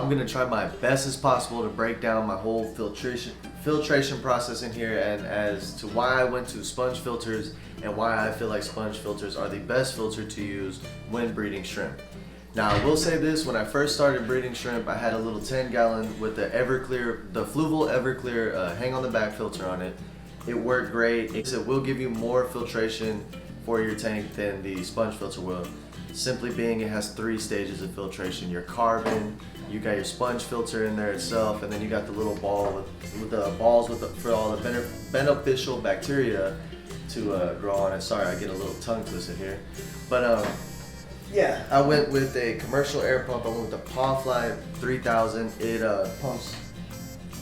I'm gonna try my best as possible to break down my whole filtration process in here, and as to why I went to sponge filters and why I feel like sponge filters are the best filter to use when breeding shrimp. Now I will say this, when I first started breeding shrimp, I had a little 10-gallon with the Everclear, the Fluval Everclear hang on the back filter on it. It worked great. It will give you more filtration for your tank than the sponge filter will. Simply being, it has 3 stages of filtration. Your carbon, you got your sponge filter in there itself, and then you got the little ball with the balls for all the beneficial bacteria to grow on it. Sorry, I get a little tongue twisted here. But yeah, I went with a commercial air pump. I went with the Pawfly 3000. It pumps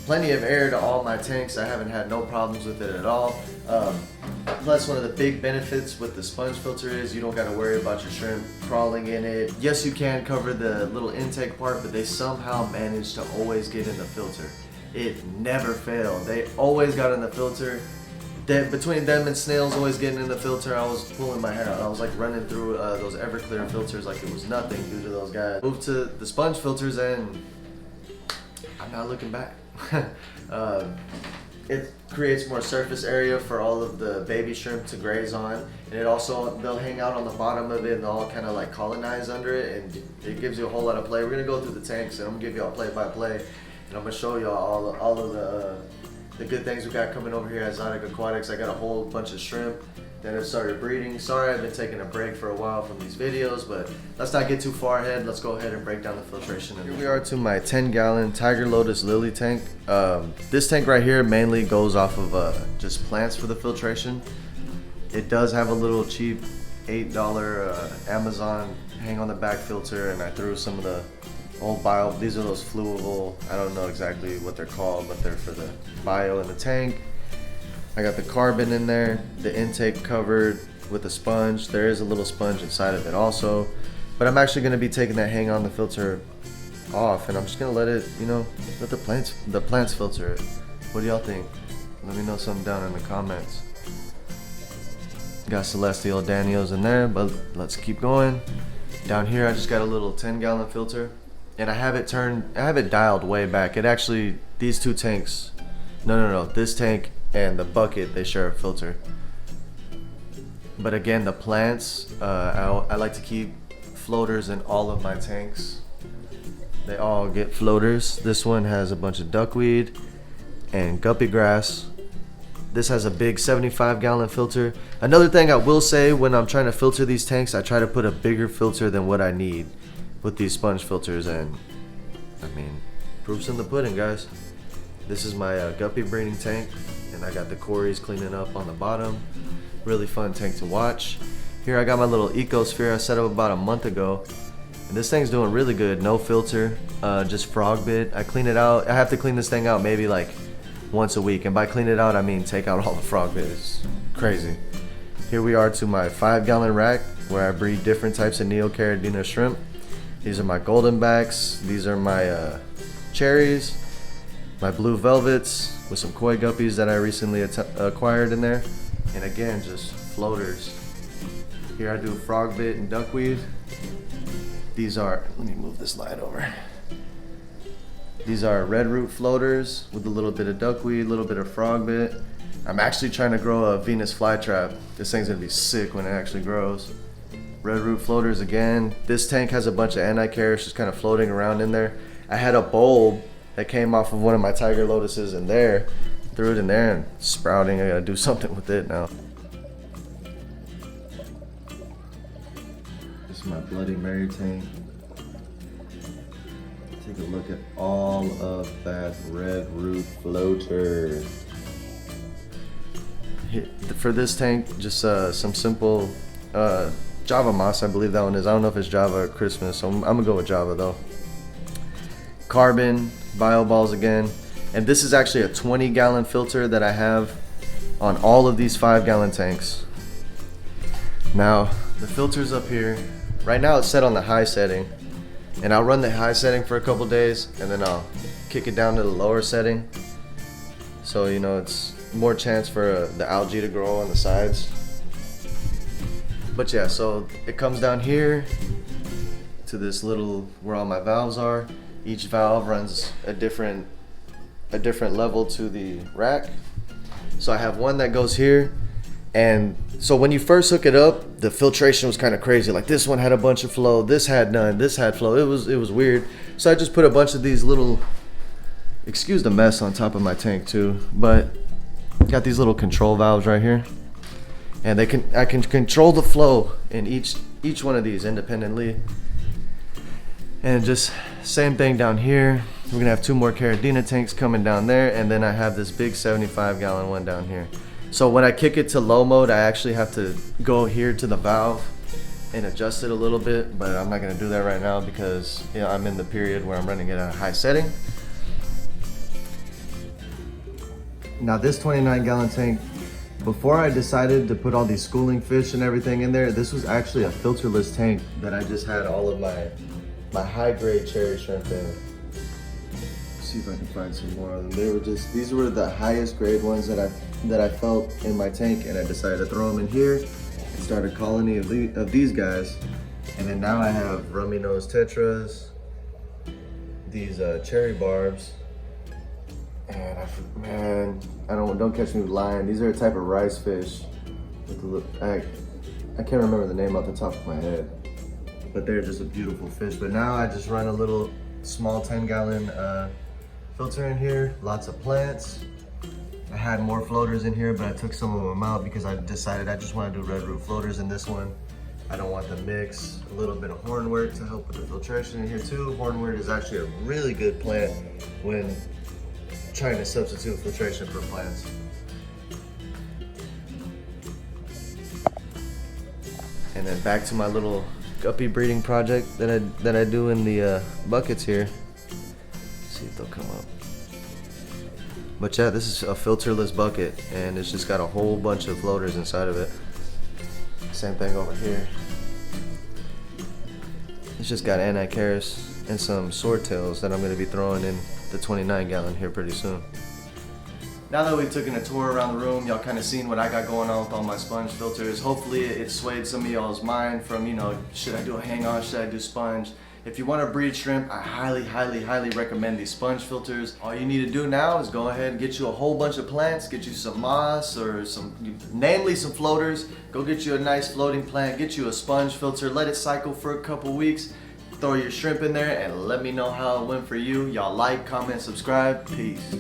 plenty of air to all my tanks. I haven't had no problems with it at all. Plus, one of the big benefits with the sponge filter is you don't got to worry about your shrimp crawling in it. Yes, you can cover the little intake part, but they somehow manage to always get in the filter. It never failed. They always got in the filter. Between them and snails always getting in the filter, I was pulling my hair out. I was like running through those Everclear filters like it was nothing due to those guys. Moved to the sponge filters and I'm not looking back. It creates more surface area for all of the baby shrimp to graze on, and it also, they'll hang out on the bottom of it and they'll all kind of like colonize under it, and it gives you a whole lot of play. We're gonna go through the tanks and I'm gonna give you all play by play, and I'm gonna show you all of the good things we got coming over here at Exotic Aquatics. I got a whole bunch of shrimp that have started breeding. Sorry, I've been taking a break for a while from these videos, but let's not get too far ahead. Let's go ahead and break down the filtration. Here we are to my 10-gallon Tiger Lotus Lily tank. This tank right here mainly goes off of just plants for the filtration. It does have a little cheap $8 Amazon hang on the back filter, and I threw some of the old bio. These are those Fluval, I don't know exactly what they're called, but they're for the bio in the tank. I got the carbon in there, the intake covered with a sponge. There is a little sponge inside of it also, but I'm actually gonna be taking that hang on the filter off, and I'm just gonna let it, you know, let the plants filter it. What do y'all think? Let me know something down in the comments. Got Celestial Daniels in there, but let's keep going. Down here I just got a little 10-gallon filter, and I have it dialed way back. It actually, these two tanks, no, this tank and the bucket, they share a filter. But again, the plants, I like to keep floaters in all of my tanks. They all get floaters. This one has a bunch of duckweed and guppy grass. This has a big 75-gallon filter. Another thing I will say, when I'm trying to filter these tanks, I try to put a bigger filter than what I need with these sponge filters, and I mean, proof's in the pudding, guys. This is my guppy breeding tank, and I got the cories cleaning up on the bottom. Really fun tank to watch. Here I got my little ecosphere I set up about a month ago, and this thing's doing really good. No filter, just frog bit. I clean it out. I have to clean this thing out maybe like once a week, and by clean it out I mean take out all the frog bit. It's crazy. Here we are to my 5-gallon rack where I breed different types of Neocaridina shrimp. These are my golden backs. These are my cherries, my blue velvets with some koi guppies that I recently acquired in there, and again, just floaters. Here I do frog bit and duckweed. These are, let me move this light over. These are red root floaters with a little bit of duckweed, a little bit of frog bit. I'm actually trying to grow a Venus flytrap. This thing's gonna be sick when it actually grows. Red root floaters again. This tank has a bunch of anti-carrots just kind of floating around in there. I had a bulb that came off of one of my Tiger Lotuses in there. Threw it in there and sprouting. I gotta do something with it now. This is my Bloody Mary tank. Take a look at all of that red root floater. For this tank, just some simple Java moss, I believe that one is. I don't know if it's Java or Christmas, so I'm gonna go with Java though. Carbon, bio balls again, and this is actually a 20-gallon filter that I have on all of these 5-gallon tanks. Now the filter's up here. Right now it's set on the high setting, and I'll run the high setting for a couple days and then I'll kick it down to the lower setting, so you know it's more chance for the algae to grow on the sides. But yeah, so it comes down here to this little, where all my valves are, Each valve runs a different level to the rack. So I have one that goes here, and so when you first hook it up, the filtration was kind of crazy. Like this one had a bunch of flow, this had none, this had flow. It was weird. So I just put a bunch of these little, excuse the mess on top of my tank too, but got these little control valves right here, and I can control the flow in each one of these independently. And just same thing down here. We're gonna have 2 more Carradina tanks coming down there, and then I have this big 75-gallon one down here. So when I kick it to low mode, I actually have to go here to the valve and adjust it a little bit, but I'm not gonna do that right now because I'm in the period where I'm running it at a high setting. Now this 29-gallon tank, before I decided to put all these schooling fish and everything in there, this was actually a filterless tank that I just had all of my high-grade cherry shrimp in. Let's see if I can find some more of them. These were the highest grade ones that I felt in my tank, and I decided to throw them in here and start a colony of these guys. And then now I have rummy nose tetras, these cherry barbs, and don't catch me lying. These are a type of rice fish. I can't remember the name off the top of my head, but they're just a beautiful fish. But now I just run a little small 10-gallon filter in here, lots of plants. I had more floaters in here, but I took some of them out because I decided I just want to do red root floaters in this one. I don't want the mix. A little bit of hornwort to help with the filtration in here too. Hornwort is actually a really good plant when trying to substitute filtration for plants. And then back to my little guppy breeding project that I do in the buckets here. Let's see if they'll come up. But yeah, this is a filterless bucket, and it's just got a whole bunch of floaters inside of it. Same thing over here. It's just got anticaris and some swordtails that I'm going to be throwing in the 29-gallon here pretty soon. Now that we've taken a tour around the room, y'all kind of seen what I got going on with all my sponge filters. Hopefully it swayed some of y'all's mind from, should I do a hang-on, should I do sponge? If you want to breed shrimp, I highly recommend these sponge filters. All you need to do now is go ahead and get you a whole bunch of plants, get you some moss or namely some floaters. Go get you a nice floating plant, get you a sponge filter, let it cycle for a couple weeks. Throw your shrimp in there and let me know how it went for you. Y'all like, comment, subscribe. Peace.